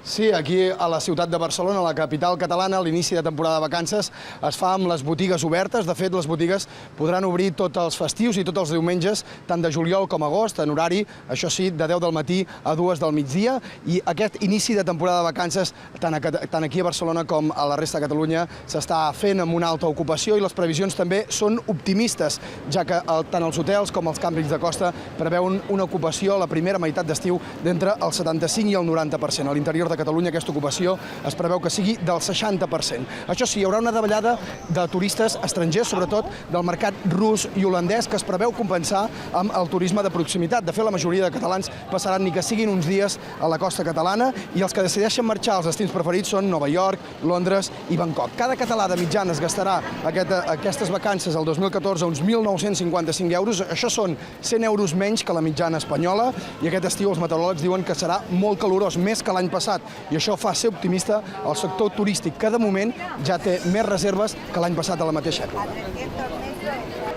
Sí, aquí a la ciutat de Barcelona, a la capital catalana, a l'inici de temporada de vacances es fa amb les botigues obertes. De fet, les botigues podran obrir tots els festius i tots els diumenges, tant de juliol com agost, en horari, això sí, de 10 del matí a 2 del migdia. I aquest inici de temporada de vacances, tant aquí a Barcelona com a la resta de Catalunya, s'està fent amb una alta ocupació i les previsions també són optimistes, ja que tant els hotels com els càmpings de costa preveuen una ocupació a la primera meitat d'estiu d'entre el 75 i el 90%. A l'interior de Catalunya aquesta ocupació es preveu que sigui del 60%. Això sí, hi haurà una davallada de turistes estrangers, sobretot del mercat rus i holandès, que es preveu compensar amb el turisme de proximitat. De fet, la majoria de catalans passaran ni que siguin uns dies a la costa catalana i els que decideixen marxar als destins preferits són Nova York, Londres i Bangkok. Cada català de mitjana es gastarà aquestes vacances el 2014 uns 1.955 euros. Això són 100 euros menys que la mitjana espanyola i aquest estiu els meteoròlegs diuen que serà molt calorós, més que l'any passat. I això fa ser optimista el sector turístic, que de moment ja té més reserves que l'any passat a la mateixa època.